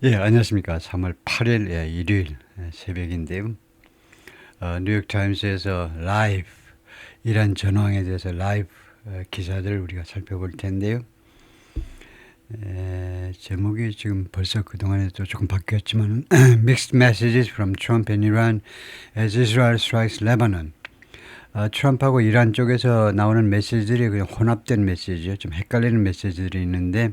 예, 안녕하십니까. 3월 8일 일요일 새벽인데요. 뉴욕타임스에서 라이브 이란 전황에 대해서 라이브 기사들을 우리가 살펴볼 텐데요. 제목이 지금 벌써 그동안에 또 조금 바뀌었지만 Mixed Messages from Trump and Iran as Israel Strikes Lebanon. 트럼프하고 이란 쪽에서 나오는 메시지들이 그냥 혼합된 메시지요. 좀 헷갈리는 메시지들이 있는데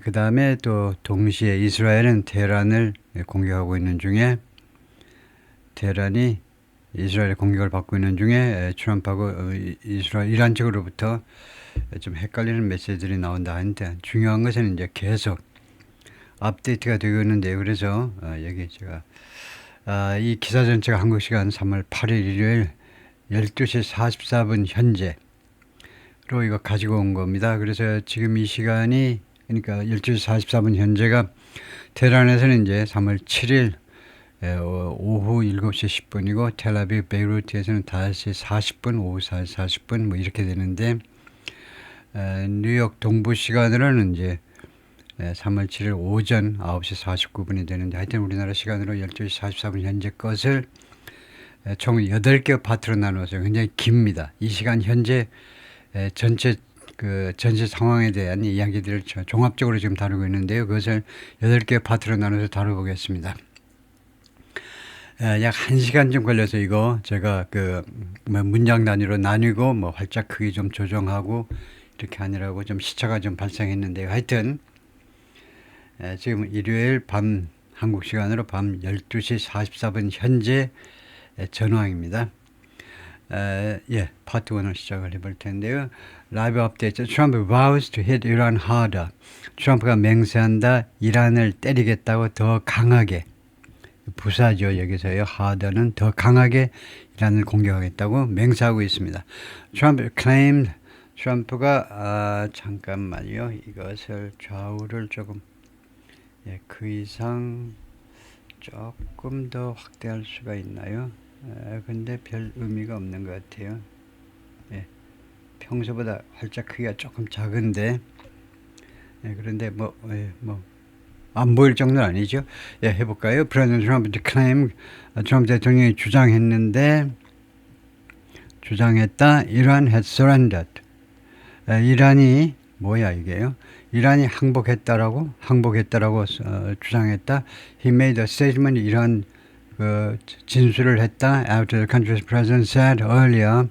그 다음에 또 동시에 이스라엘은 테헤란을 공격하고 있는 중에 테헤란이 이스라엘의 공격을 받고 있는 중에 트럼프하고 이란 측으로부터 좀 헷갈리는 메시지들이 나온다 하는데 중요한 것은 이제 계속 업데이트가 되고 있는데 그래서 여기 제가 이 기사 전체가 한국 시간 3월 8일 일요일 12시 44분 현재로 이거 가지고 온 겁니다. 그래서 지금 이 시간이 그러니까 12시 44분 현재가 테헤란에서는 이제 3월 7일 오후 7시 10분이고 텔아비브 베이루트에서는 5시 40분 오후 4시 40분 뭐 이렇게 되는데 뉴욕 동부 시간으로는 이제 3월 7일 오전 9시 49분이 되는데 하여튼 우리나라 시간으로 12시 44분 현재 것을 총 8개 파트로 나누어서 굉장히 깁니다. 이 시간 현재 전체 상황에 대한 이야기들을 종합적으로 지금 다루고 있는데요. 그것을 8개 파트로 나눠서 다뤄보겠습니다. 약 1시간쯤 걸려서 이거 제가 문장 단위로 나뉘고 뭐 활짝 크기 좀 조정하고 이렇게 하느라고 좀 시차가 좀 발생했는데요. 하여튼 지금 일요일 밤 한국 시간으로 밤 12시 44분 현재 전황입니다. 파트 1을 시작을 해볼 텐데요. 라이브 업데이트. 트럼프 vows to hit Iran harder. 트럼프가 맹세한다. 이란을 때리겠다고 더 강하게. 부사죠. 여기서요. harder는 더 강하게 이란을 공격하겠다고 맹세하고 있습니다. 트럼프 claimed. 트럼프가 잠깐만요. 이것을 좌우를 조금 그 이상 조금 더 확대할 수가 있나요? 근데 별 의미가 없는 것 같아요. 평소보다 활짝 크기가 조금 작은데 그런데 안 보일 정도는 아니죠. 해볼까요? 프레지던트 트럼프 claim 트럼프 대통령이 주장했다. 이란 had surrendered. 이란이 뭐야 이게요? 이란이 항복했다라고 주장했다. He made a statement. 이란 진술을 했다. After the country's president said earlier.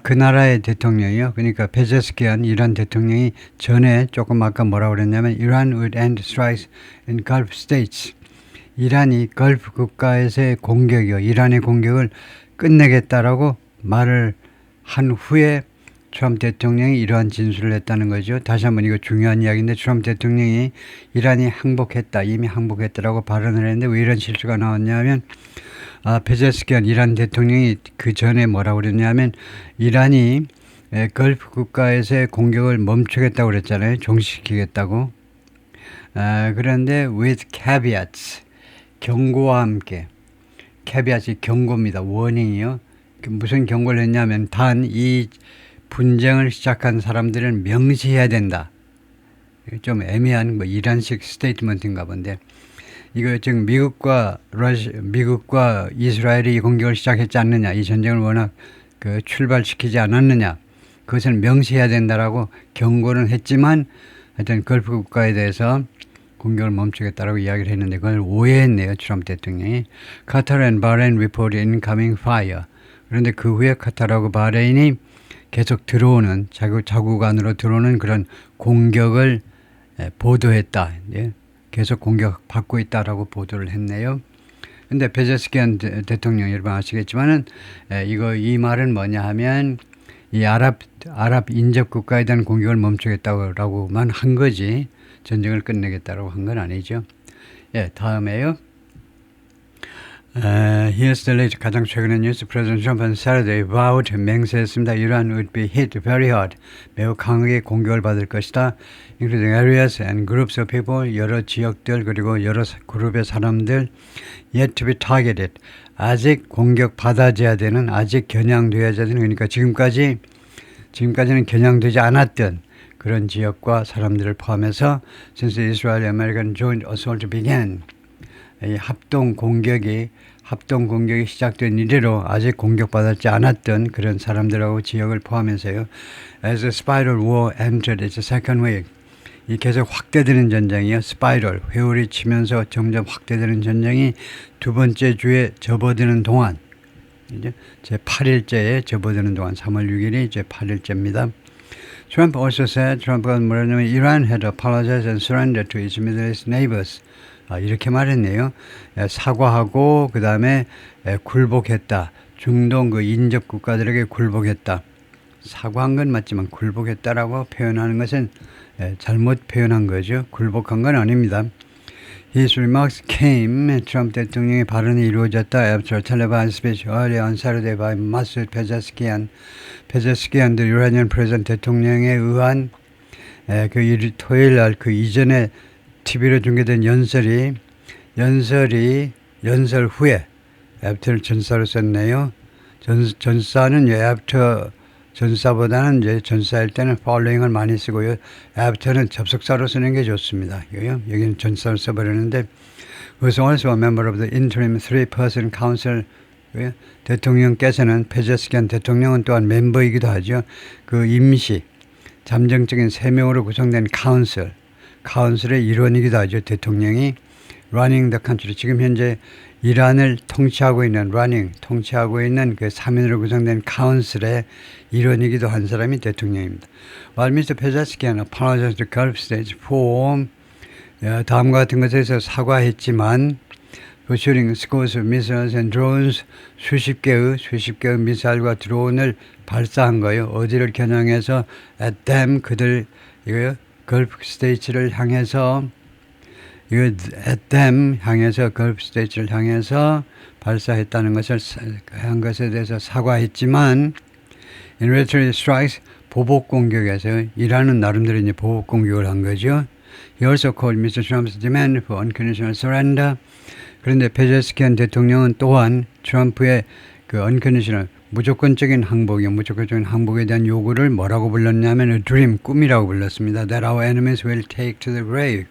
그 나라의 대통령이요. 그러니까 페제스키안 이란 대통령이 전에 조금 아까 뭐라고 그랬냐면 Iran would end strikes in Gulf states. 이란이 걸프 국가에서의 공격이요. 이란의 공격을 끝내겠다라고 말을 한 후에 트럼프 대통령이 이러한 진술을 했다는 거죠. 다시 한번 이거 중요한 이야기인데 트럼프 대통령이 이란이 이미 항복했다라고 발언을 했는데 왜 이런 실수가 나왔냐면 페제스키안 이란 대통령이 그 전에 뭐라고 그랬냐면 이란이 걸프 국가에서의 공격을 멈추겠다고 그랬잖아요. 종식시키겠다고. 그런데 with caveats, 경고와 함께. caveat이 경고입니다. 워닝이요. 무슨 경고를 했냐면 단 이 분쟁을 시작한 사람들은 명시해야 된다. 좀 애매한 이란식 스테이트먼트인가 본데 이거 지금 미국과 이스라엘이 이 공격을 시작했지 않느냐, 이 전쟁을 워낙 출발시키지 않았느냐, 그것을 명시해야 된다라고 경고는 했지만 하여튼 걸프 국가에 대해서 공격을 멈추겠다라고 이야기를 했는데 그걸 오해했네요. 트럼프 대통령이. 카타르 and 바레인 report incoming fire. 그런데 그 후에 카타르하고 바레인이 계속 들어오는 자국 안으로 들어오는 그런 공격을 보도했다. 계속 공격받고 있다라고 보도를 했네요. 근데 페제스키안 대통령 여러분 아시겠지만은 이 말은 뭐냐 하면 이 아랍 인접 국가에 대한 공격을 멈추겠다고만 한 거지 전쟁을 끝내겠다라고 한 건 아니죠. 다음에요. Here's the latest. 가장 최근의 뉴스. President Trump on Saturday vowed 맹세했습니다. Iran would be hit very hard. 매우 강하게 공격을 받을 것이다. Including areas and groups of people. 여러 지역들 그리고 여러 그룹의 사람들. Yet to be targeted. 아직 공격받아져야 되는, 아직 겨냥되어야 되는, 그러니까 지금까지는 겨냥되지 않았던 그런 지역과 사람들을 포함해서 since the Israeli-American joint assault began 이 합동 공격이 시작된 이래로 아직 공격받지 않았던 그런 사람들하고 지역을 포함해서요. As the spiral war entered its second week 이 계속 확대되는 전쟁이요. 스파이럴, 회오리 치면서 점점 확대되는 전쟁이 두 번째 주에 접어드는 동안 이제 제 8일째에 접어드는 동안 3월 6일이 제 8일째입니다. Trump also said, 트럼프가 뭐라냐면 Iran had apologized and surrendered to its Middle East neighbors. 이렇게 말했네요. 사과하고 그 다음에 굴복했다. 중동 그 인접 국가들에게 굴복했다. 사과한 건 맞지만 굴복했다라고 표현하는 것은 잘못 표현한 거죠. 굴복한 건 아닙니다. His remarks came, 트럼프 대통령의 발언이 이루어졌다. After a televised speech earlier on Saturday by Masoud Pezeshkian, the Iranian president 대통령에 의한 그 토요일 날 그 이전에 TV로 중계된 연설 후에 after 전사로 썼네요. 전사는 after 전사보다는 이제 전사일 때는 following을 많이 쓰고요. after는 접속사로 쓰는 게 좋습니다. 여기는 전사로 써버렸는데 was also a member of the interim three-person council. 대통령께서는 페제스키안 대통령은 또한 멤버이기도 하죠. 그 임시 잠정적인 3명으로 구성된 카운슬의 일원이기도 하죠. 대통령이 running the country 지금 현재 이란을 통치하고 있는 그 3인으로 구성된 카운슬의 일원이기도 한 사람이 대통령입니다. While Mr. Pezeshkian apologized to Gulf states for 다음과 같은 것에서 사과했지만 for shooting scores of missiles and drones 수십 개의 미사일과 드론을 발사한 거예요. 어디를 겨냥해서 at them 그들 이거요. 걸프 스테이츠를 향해서 at them 향해서 걸프 스테이츠를 향해서 발사했다는 것을 한 것에 대해서 사과했지만 in retaliatory strikes 보복 공격에서 이란은 나름대로 이제 보복 공격을 한 거죠. He also called Mr. Trump's demand for unconditional surrender. 그런데 페제스키안 대통령은 또한 트럼프의 그 unconditional 무조건적인 항복에 대한 요구를 뭐라고 불렀냐면 a dream, 꿈이라고 불렀습니다. That our enemies will take to the grave.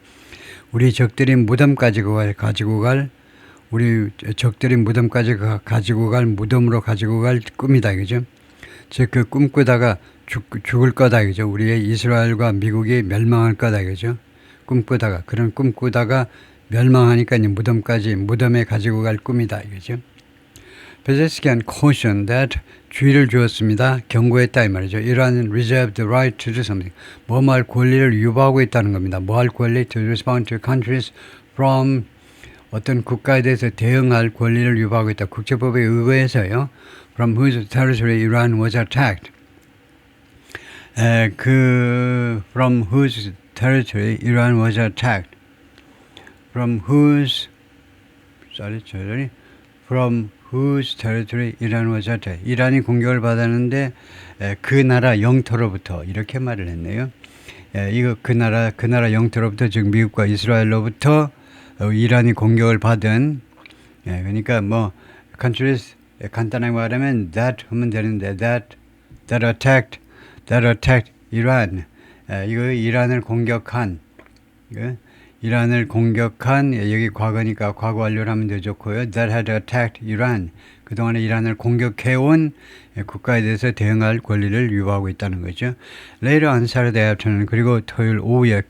우리 적들이 무덤까지 가지고 갈 무덤으로 가지고 갈 꿈이다, 그죠? 즉, 그 꿈꾸다가 죽을 거다, 그죠? 우리의 이스라엘과 미국이 멸망할 거다, 그죠? 꿈꾸다가 멸망하니까 이제 무덤에 가지고 갈 꿈이다, 그죠? Pezeshkian cautioned that 주의를 주었습니다. 경고했다 이 말이죠. Iran reserved the right to do something. 뭐 할 권리를 유보하고 있다는 겁니다. 뭐 할 권리? To respond to countries from 어떤 국가에 대해서 대응할 권리를 유보하고 있다. 국제법에 의거해서요. From whose territory Iran was attacked. From whose territory Iran was attacked. From whose territory Iran was attacked. 이란이 공격을 받았는데 그 나라 영토로부터 이렇게 말을 했네요. 이거 그 나라 영토로부터 즉 미국과 이스라엘로부터 이란이 공격을 받은 그러니까 뭐 countries 간단하게 말하면 that 하면 되는데 that attacked Iran. 이거 이란을 공격한 여기 과거니까 과거 완료를 하면 더 좋고요. That had attacked Iran. 그동안에 이란을 공격해온 국가에 대해서 대응할 권리를 유보하고 있다는 거죠. Later on Saturday afternoon 그리고 토요일 오후에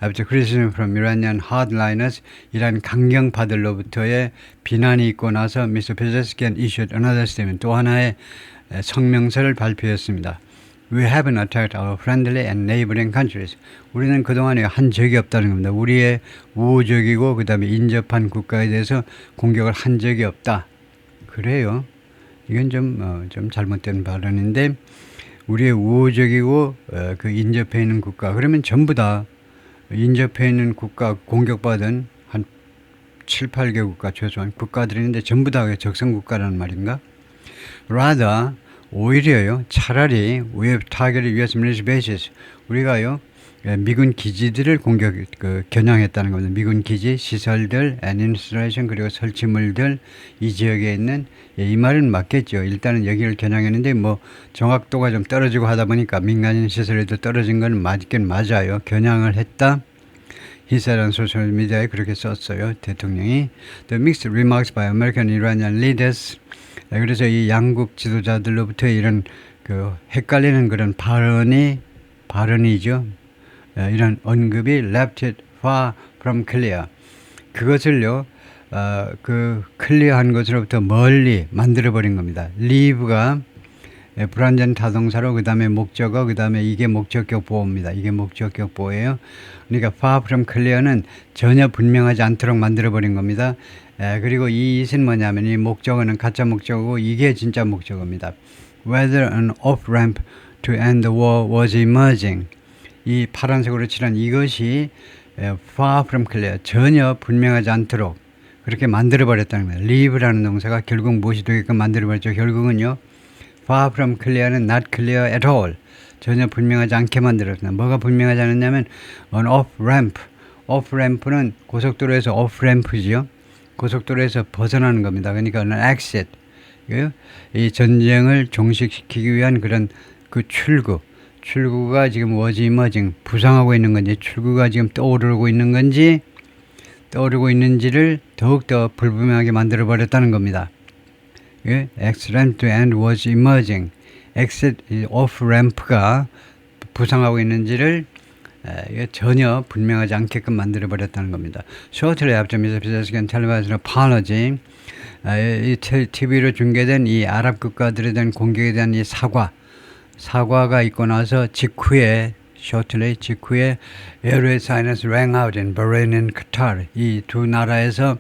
after criticism from Iranian hardliners 이란 강경파들로부터의 비난이 있고 나서 Mr. Pezeshkian issued another statement 또 하나의 성명서를 발표했습니다. We haven't attacked our friendly and neighboring countries. 우리는 그동안에 한 적이 없다는 겁니다. 우리의 우호적이고 그 다음에 인접한 국가에 대해서 공격을 한 적이 없다. 그래요. 이건 좀 잘못된 발언인데 우리의 우호적이고 그 인접해 있는 국가 그러면 전부 다 인접해 있는 국가 공격받은 한 7, 8개 국가 최소한 국가들인데 전부 다 적성 국가라는 말인가? Rather 오히려요. 차라리 we have targeted U.S. military bases. 우리가요. 미군 기지들을 겨냥했다는 겁니다. 미군 기지, 시설들, 인스톨레이션 그리고 설치물들 이 지역에 있는 이 말은 맞겠죠. 일단은 여기를 겨냥했는데 뭐 정확도가 좀 떨어지고 하다 보니까 민간인 시설에도 떨어진 건 맞긴 맞아요. 겨냥을 했다. He said on social media에 그렇게 썼어요. 대통령이. The mixed remarks by American Iranian leaders. 그래서 이 양국 지도자들로부터 이런 헷갈리는 그런 발언이죠. 이런 언급이 left it far from clear. 그것을요, 클리어한 것으로부터 멀리 만들어버린 겁니다. leave가 불완전 타동사로 그 다음에 목적어 그 다음에 이게 목적격 보호입니다. 이게 목적격 보호예요. 그러니까 far from clear는 전혀 분명하지 않도록 만들어버린 겁니다. 그리고 이 it은 뭐냐면 이 목적어는 가짜 목적어고 이게 진짜 목적어입니다. Whether an off-ramp to end the war was emerging. 이 파란색으로 칠한 이것이 far from clear, 전혀 분명하지 않도록 그렇게 만들어버렸다는 거예요. leave라는 동사가 결국 무엇이 되게끔 만들어버렸죠. 결국은요. far from clear는 not clear at all. 전혀 분명하지 않게 만들었습니다. 뭐가 분명하지 않았냐면 an off-ramp. off-ramp는 고속도로에서 off-ramp지요. 고속도로에서 벗어나는 겁니다. 그러니까 an exit. 이 전쟁을 종식시키기 위한 그런 출구가 지금 was emerging, 부상하고 있는 건지 출구가 지금 떠오르고 있는 건지 떠오르고 있는지를 더욱더 불분명하게 만들어버렸다는 겁니다. X-ramp to end was emerging. exit off-ramp가 부상하고 있는지를 전혀 분명하지 않게끔 만들어버렸다는 겁니다. Shortly after Mr. Pezeshkian televised an apology, 이 TV로 중계된 이 아랍 국가들에 대한 공격에 대한 이 사과가 있고 나서 직후에 air raid sirens rang out in Bahrain and Qatar. 이 두 나라에서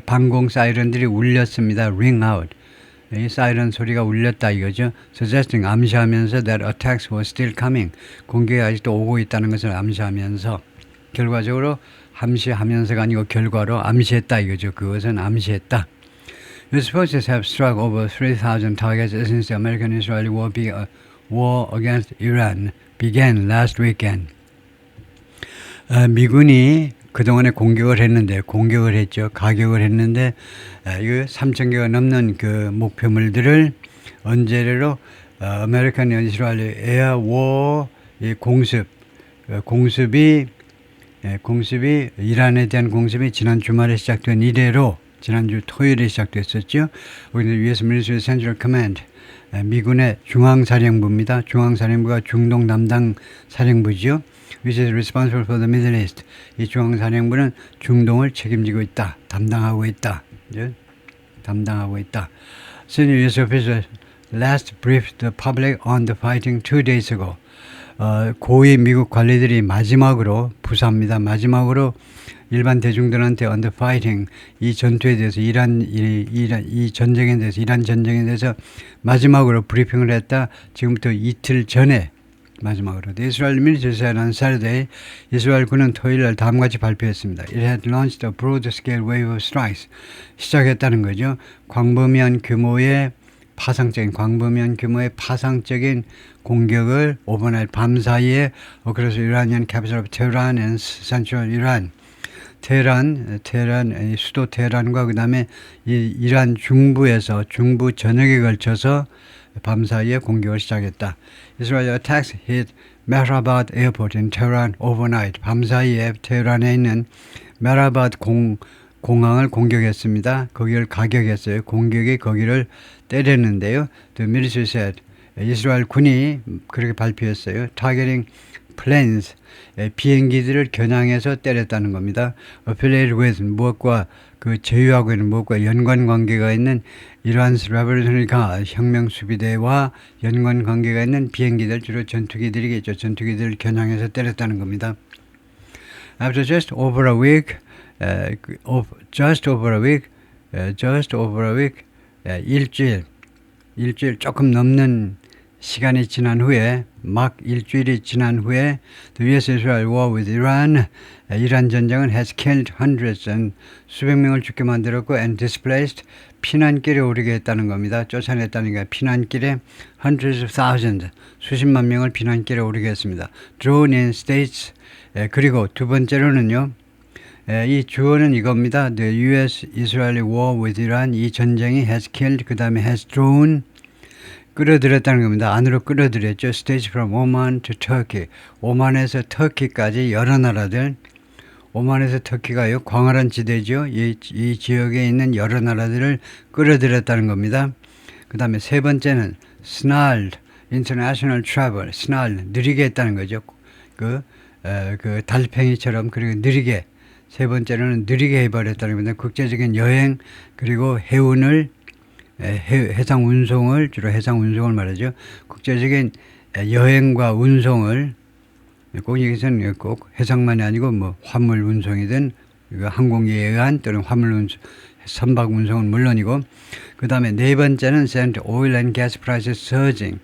방공 사이렌들이 울렸습니다. ring out. 이 사이렌 소리가 울렸다 이거죠. Suggesting, 암시하면서 that attacks were still coming. 공격이 아직도 오고 있다는 것을 암시하면서 결과적으로 암시하면서가 아니고 결과로 암시했다 이거죠. 그것은 암시했다. The forces have struck over 3,000 targets since the American-Israeli war against Iran began last weekend. 미군이 그동안에 공격을 했죠. 가격을 했는데, 이거 3,000개가 넘는 그 목표물들을 언제로, 아메리칸 이스라엘 에어워 공습이 이란에 대한 공습이 지난 주말에 시작된 이래로 지난주 토요일에 시작됐었죠. 우리는 US Military Central Command, 미군의 중앙사령부입니다. 중앙사령부가 중동 담당 사령부죠. which is responsible for the Middle East. 이 중앙사령부는 중동을 책임지고 있다. 담당하고 있다. Senior US officials last briefed the public on the fighting 2 days ago. 고위 미국 관리들이 마지막으로 일반 대중들한테 on the fighting, 이 전투에 대해서 이 전쟁에 대해서 이란 전쟁에 대해서 마지막으로 브리핑을 했다. 지금부터 이틀 전에 마지막으로 The Israel military said on Saturday, 이스라엘군은 토요일날 다음같이 발표했습니다. It had launched a broad-scale wave of strikes. 시작했다는 거죠. 광범위한 규모의 파상적인 공격을 오버나잇 밤 사이에 across Iranian capital of Tehran and central Iran. 테헤란 수도 테헤란과 그 다음에 이란 중부 전역에 걸쳐서 밤사이에 공격을 시작했다. Israel attacks hit Mehrabad Airport in Tehran overnight. 밤사이에 테헤란에 있는 메라바드 공항을 공격했습니다. 거기를 가격했어요. 공격이 거기를 때렸는데요. The military said, 이스라엘 군이 그렇게 발표했어요. Targeting planes, 비행기들을 겨냥해서 때렸다는 겁니다. Affiliated with, 무엇과 제휴하고 있는 무엇과 연관관계가 있는 Iran's Revolutionary Guard, 혁명수비대와 연관관계가 있는 비행기들, 주로 전투기들이겠죠. 전투기들을 겨냥해서 때렸다는 겁니다. After just over a week, 일주일 조금 넘는 시간이 지난 후에, 막 일주일이 지난 후에 The US-Israel war with Iran, 이란 전쟁은 has killed hundreds and 수백 명을 죽게 만들었고 and displaced 피난길에 오르게 했다는 겁니다. 쫓아냈다는 게 피난길에 hundreds of thousands, 수십만 명을 피난길에 오르게 했습니다. Drawn in states. 그리고 두 번째로는요. 이 주어는 이겁니다. The U.S.-Israeli war with Iran. 이 전쟁이 has killed, 그 다음에 has drawn, 끌어들였다는 겁니다. 안으로 끌어들였죠. States from Oman to Turkey. 오만에서 터키까지 여러 나라들. 오만에서 터키가요. 광활한 지대죠. 이 지역에 있는 여러 나라들을 끌어들였다는 겁니다. 그 다음에 세 번째는 snarled, international travel. snarl, 느리게 했다는 거죠. 그 달팽이처럼 그리고 느리게. 세 번째로는 느리게 해버렸다는 겁니다. 국제적인 여행 그리고 해운을 해상 운송을 주로 해상 운송을 말하죠. 국제적인 여행과 운송을 꼭 여기서는 꼭 해상만이 아니고 뭐 화물 운송이든 항공기에 의한 또는 화물 운송, 선박 운송은 물론이고 그 다음에 네 번째는 sent oil and gas prices surging.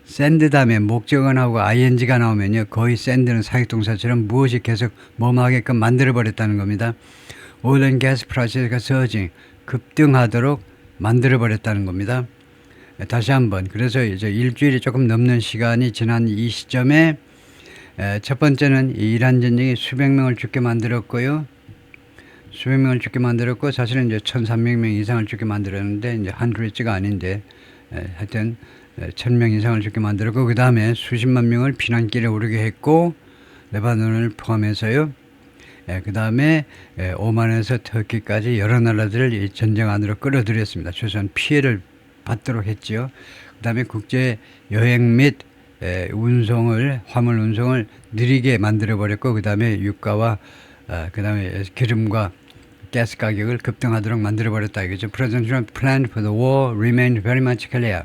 샌드 다음에 목적어 나오고 ing가 나오면요. 거의 샌드는 사역동사처럼 무엇이 계속 뭐뭐하게끔 만들어버렸다는 겁니다. oil and gas prices가 surging. 급등하도록 만들어버렸다는 겁니다. 다시 한번. 그래서 이제 일주일이 조금 넘는 시간이 지난 이 시점에 첫 번째는 이란 전쟁이 수백 명을 죽게 만들었고요. 수백 명을 죽게 만들었고 사실은 이제 1,300명 이상을 죽게 만들었는데 이제 hundreds가 아닌데 하여튼 1,000명 이상을 죽게 만들었고 그 다음에 수십만 명을 피난길에 오르게 했고 레바논을 포함해서요. 그 다음에 오만에서 터키까지 여러 나라들을 이 전쟁 안으로 끌어들였습니다. 최소한 피해를 받도록 했죠. 그 다음에 국제 여행 및 운송을 화물 운송을 느리게 만들어 버렸고 그 다음에 유가와 그 다음에 기름과 가스 가격을 급등하도록 만들어 버렸다 이거죠. President Trump plan for the war remained very much clear.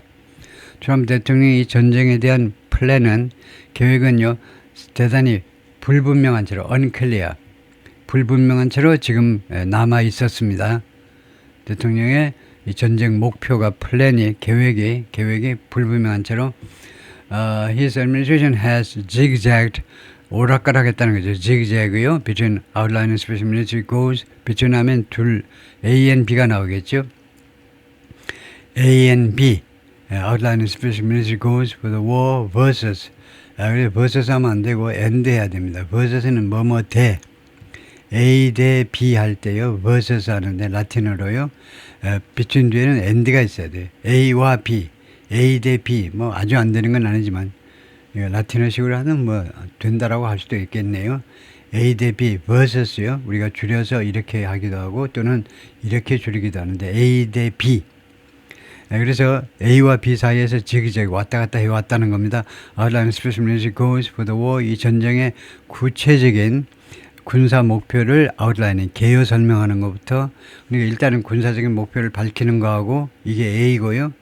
트럼프 대통령이 이 전쟁에 대한 플랜은 계획은요 대단히 불분명한 채로 unclear, 불분명한 채로 지금 남아 있었습니다. 대통령의 이 전쟁 목표가 플랜이 계획이 불분명한 채로 his administration has zigzagged, 오락가락했다는 거죠. zigzag요. between outline and special military goals. between 하면 둘 A and B가 나오겠죠. A and B. outline and special military goals for the war versus. 그래 versus 하면 안 되고 and 해야 됩니다. versus는 뭐뭐 대. A 대 B 할 때요. versus 하는데 라틴어로요. between 뒤에는 and가 있어야 돼요. A와 B. A 대 B, 뭐 아주 안 되는 건 아니지만 라틴어식으로 하면 뭐 된다라고 할 수도 있겠네요. A 대 B versus요. 우리가 줄여서 이렇게 하기도 하고 또는 이렇게 줄이기도 하는데 A 대 B. 그래서 A와 B 사이에서 지그재그 왔다 갔다 해왔다는 겁니다. Outline special military goals for the war. 이 전쟁의 구체적인 군사 목표를 아웃라인에 개요 설명하는 것부터 그러니까 일단은 군사적인 목표를 밝히는 거하고 이게 A고요.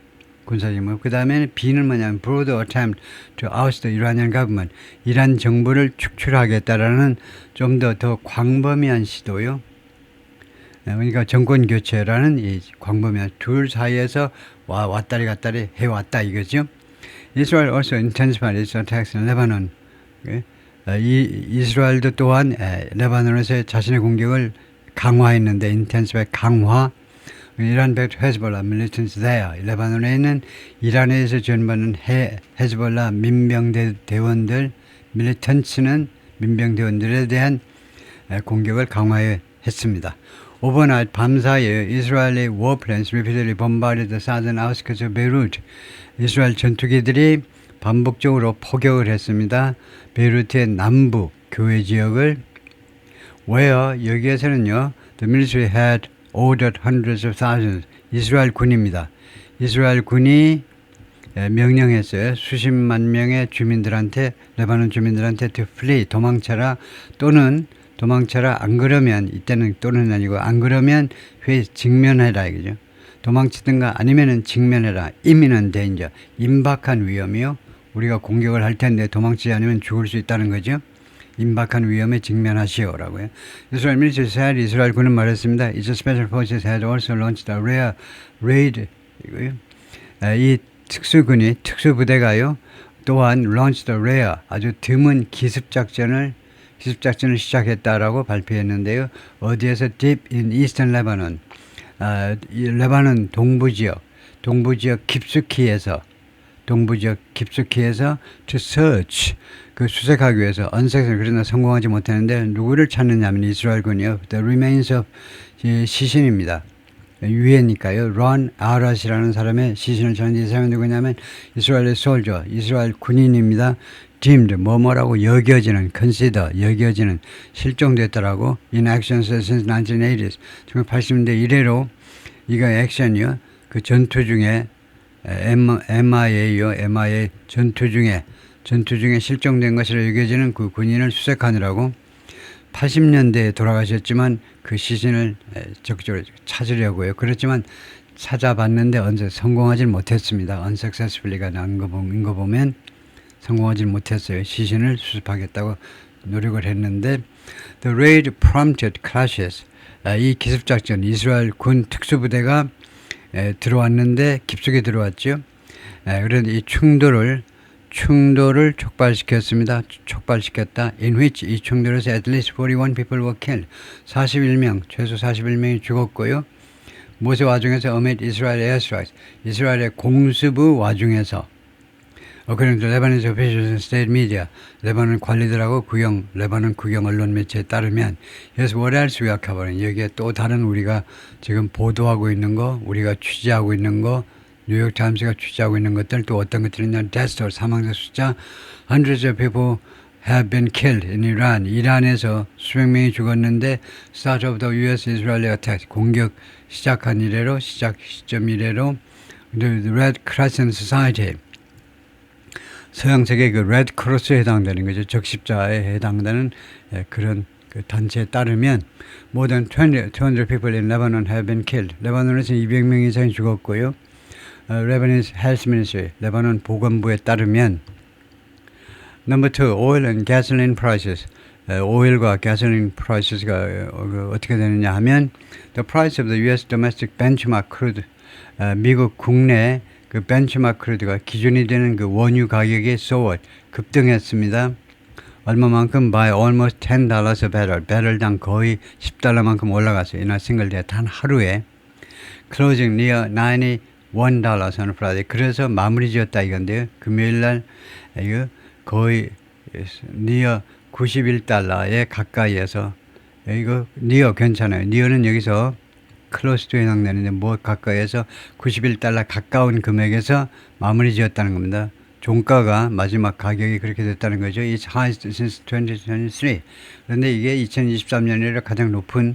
군사적인 목표. 그 다음에는 B는 뭐냐면 broad attempt to oust the Iranian government. 이란 정부를 축출하겠다라는 좀 더 광범위한 시도요. 그러니까 정권 교체라는 이 광범위한 둘 사이에서 왔다리 갔다리 해왔다 이거죠. Israel also intensified its attacks in Lebanon. 이스라엘도 또한 레바논에서 자신의 공격을 강화했는데 intensified 강화. 이란 backed Hezbollah militants there. 레바논에 있는 이란에서 지원받는 헤즈볼라 민병대원들, militants는 민병대원들에 대한 공격을 강화했습니다. Overnight 밤사이에 Israeli warplanes repeatedly bombarded the southern outskirts of Beirut. 이스라엘 전투기들이 반복적으로 포격을 했습니다. 베이루트의 남부 교외 지역을 where 여기에서는요 the military had ordered hundreds of thousands. 이스라엘 군입니다. 이스라엘 군이 명령했어요. 수십만 명의 주민들한테 레바논 주민들한테 to flee 도망쳐라 또는 도망쳐라 안 그러면 이때는 또는 아니고 안 그러면 직면해라 이거죠. 도망치든가 아니면은 직면해라. imminent danger 임박한 위험이요. 우리가 공격을 할 텐데 도망치지 않으면 죽을 수 있다는 거죠. 임박한 위험에 직면하시오라고요. 이스라엘 military said 이스라엘 군은 말했습니다. Its special forces had also launched a rare raid. 이거요. 이 특수군이 특수부대가요. 또한 launched a rare 아주 드문 기습작전을 시작했다라고 발표했는데요. 어디에서 deep in eastern Lebanon 이 레바논 동부 지역 깊숙이에서 to search 그 수색하기 위해서 언색을 그러나 성공하지 못했는데 누구를 찾느냐면 이스라엘군이요. The remains of 시신입니다. 유해니까요. 론 아랏이라는 사람의 시신을 찾는데 이 사람이 누구냐면 이스라엘의 솔저, 이스라엘 군인입니다. deemed 뭐뭐라고 여겨지는 consider 여겨지는 실종됐더라고. in action since 1980s 1980년대 이래로 이거 액션이요. 그 전투 중에 MIA요. MIA 전투 중에 실종된 것으로 여겨지는 그 군인을 수색하느라고 80년대에 돌아가셨지만 그 시신을 적극적으로 찾으려고요. 그렇지만 찾아봤는데 언제 성공하지 못했습니다. unsuccessfully가 나온 거 보면 성공하지 못했어요. 시신을 수습하겠다고 노력을 했는데 the raid prompted clashes. 이 기습작전 이스라엘 군 특수부대가 들어왔는데 깊숙이 들어왔죠. 그런데 이 충돌을 촉발시켰습니다. in which 이 충돌에서 at least 41 people were killed. 41명, 최소 41명이 죽었고요. 무엇의 와중에서 amid Israel airstrikes. 이스라엘의 공습의 와중에서 according to Lebanese officials and state media. 레바논 관리들하고 레바논 국영 언론 매체에 따르면 here's what else we are covering. 여기에 또 다른 우리가 지금 보도하고 있는 거, 우리가 취재하고 있는 거, 뉴욕타임스가 취재하고 있는 것들 또 어떤 것들이 있냐. death toll, 사망자 숫자 hundreds of people have been killed in Iran. 이란에서 수백 명이 죽었는데 start of the U.S.-Israeli attack. 공격 시작한 이래로 시점 이래로 the Red Crescent Society. 서양 세계 그 레드 크로스에 해당되는 거죠. 적십자에 해당되는 그런 그 단체에 따르면 more than 200 people in Lebanon have been killed. 레바논에서 200명 이상이 죽었고요. Lebanese Health Ministry, 레바논 보건부에 따르면 Number 2, oil and gasoline prices. 오일과 gasoline prices가 어떻게 되느냐 하면 the price of the U.S. domestic benchmark crude. 미국 국내 그 벤치마크 크루드가 기준이 되는 그 원유 가격이 soared, 급등했습니다. 얼마만큼? by almost $10 a barrel. 배럴당 거의 $10만큼 올라갔어요. 이날 싱글데이 단 하루에. closing near $91 on Friday. 그래서 마무리 지었다 이건데요. 금요일날 이거 거의 near $91에 가까이에서 이거 near 괜찮아요. near는 여기서 close to에 해당되는데 뭐 가까이에서 $91 가까운 금액에서 마무리 지었다는 겁니다. 종가가 마지막 가격이 그렇게 됐다는 거죠. It's highest since 2023. 그런데 이게 2023년 이래 가장 높은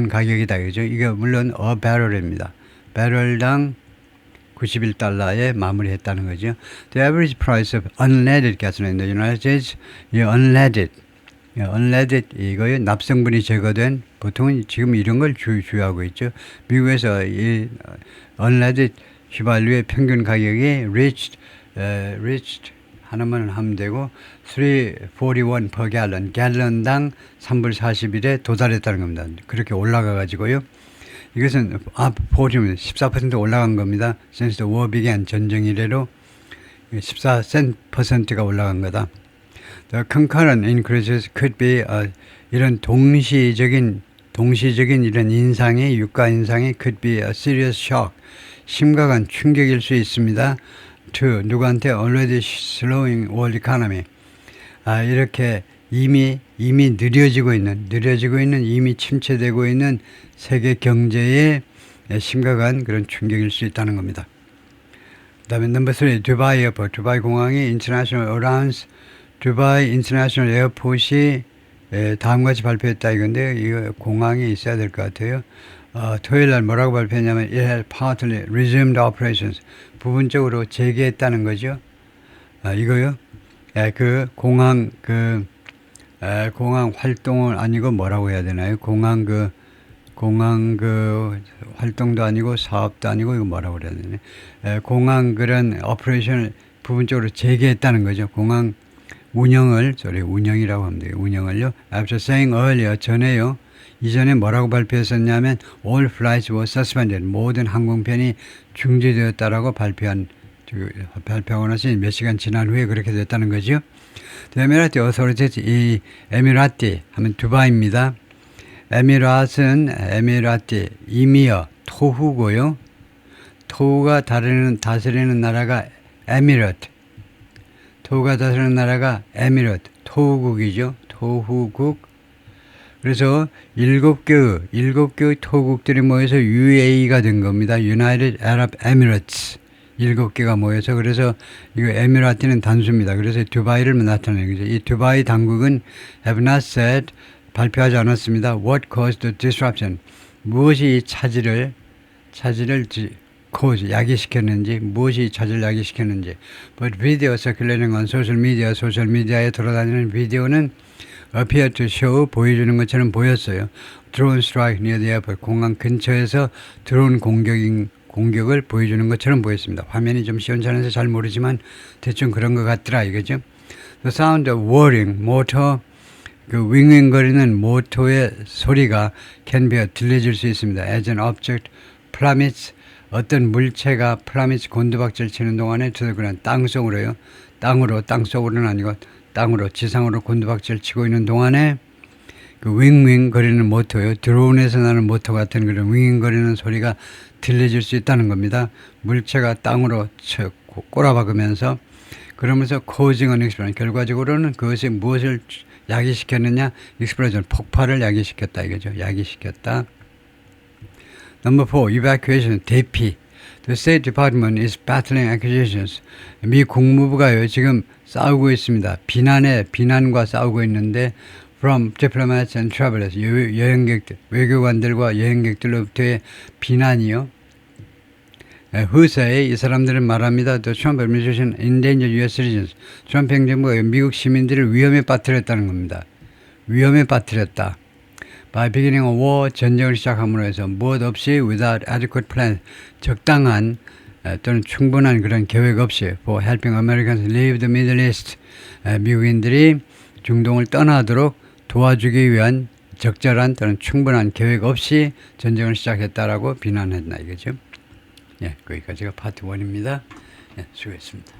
가격이다. 그죠? 이게 물론 a barrel입니다. 배럴당 $91에 마무리했다는 거죠. The average price of unleaded gasoline in the United States, unleaded 이거요 납성분이 제거된 보통은 지금 이런 걸 주요하고 있죠. 미국에서 이 unleaded 휘발유의 평균 가격이 reached 하나만 하면 되고 3.41 per gallon, 갤런당 3불 41에 도달했다는 겁니다. 그렇게 올라가 가지고요. 이것은 14% 올라간 겁니다. Since the war began, 전쟁 이래로 14%가 올라간 거다. The concurrent increases could be 이런 동시적인 이런 인상이 유가 인상이 could be a serious shock. 심각한 충격일 수 있습니다. To 누구한테 already slowing world economy. 이렇게 이미 느려지고 있는 이미 침체되고 있는 세계 경제에 심각한 그런 충격일 수 있다는 겁니다. 그다음에 넘버 3 두바이 에어포트. 두바이 공항이 international arounds 두바이 인터내셔널 에어포트이 다음과 같이 발표했다 이건데 이거 공항에 있어야 될 것 같아요. 토요일 날 뭐라고 발표했냐면 it had partly resumed operations. 부분적으로 재개했다는 거죠. 이거요. 그 공항 활동을 아니고 뭐라고 해야 되나요? 공항 활동도 아니고 사업도 아니고 이거 뭐라고 그래야 되나요? 공항 그런 오퍼레이션을 부분적으로 재개했다는 거죠. 공항 운영이라고 하면 돼요. 운영을요. After saying earlier, 이전에 뭐라고 발표했었냐면 all flights were suspended. 모든 항공편이 중지되었다라고 발표하고 나서 몇 시간 지난 후에 그렇게 됐다는 거죠. The Emirati Authorities, 이 에미라티 하면 두바이입니다. 에미라티, 이미어, 토후고요. 토후가 다스리는 나라가 에미러트. 토후가 다스리는 나라가 에미러트. 토후국이죠. 토후국. 그래서 7개의 토국들이 모여서 UAE가 된 겁니다. United Arab Emirates. 7개가 모여서 그래서 이거 에미라티는 단수입니다. 그래서 두바이를 나타내는 거죠. 이 두바이 당국은 have not said 발표하지 않았습니다. What caused the disruption? 무엇이 이 차질을 cause 야기시켰는지, 무엇이 차질을 야기시켰는지. But video circulating on social media, 소셜미디어에 돌아다니는 비디오는 appear to show 보여주는 것처럼 보였어요. Drone strike near the airport. 공항 근처에서 드론 공격을 보여주는 것처럼 보였습니다. 화면이 좀 시원찮아서 잘 모르지만 대충 그런 것 같더라 이거죠. The sound of whirring motor, 그 윙윙거리는 모터의 소리가 can be 들려질 수 있습니다. As an object plummets, 어떤 물체가 plummets 곤두박질 치는 동안에 저들은 땅속으로요. 땅속으로는 아니고 땅으로 지상으로 곤두박질 치고 있는 동안에 그 윙윙 거리는 모터요. 드론에서 나는 모터 같은 그런 윙윙 거리는 소리가 들려질 수 있다는 겁니다. 물체가 땅으로 꼬라박으면서 그러면서 causing an explosion. 결과적으로는 그것이 무엇을 야기시켰느냐? explosion. 폭발을 야기시켰다 이거죠. 야기시켰다. Number 4. Evacuation. 대피. The State Department is battling accusations. 미 국무부가요. 지금 싸우고 있습니다. 비난과 싸우고 있는데 from diplomats and travelers, 여행객들, 외교관들과 여행객들로부터의 비난이요. Who say, 이 사람들은 말합니다. The Trump administration endangered U.S. citizens. 트럼프 행정부가 미국 시민들을 위험에 빠뜨렸다는 겁니다. 위험에 빠뜨렸다. By beginning a war, 전쟁을 시작함으로 해서 무엇 없이 without adequate plan, 적당한 또는 충분한 그런 계획 없이 for helping Americans leave the Middle East, 미국인들이 중동을 떠나도록 도와주기 위한 적절한 또는 충분한 계획 없이 전쟁을 시작했다라고 비난했나 이거죠. 예, 거기까지가 파트 1입니다. 예, 수고했습니다.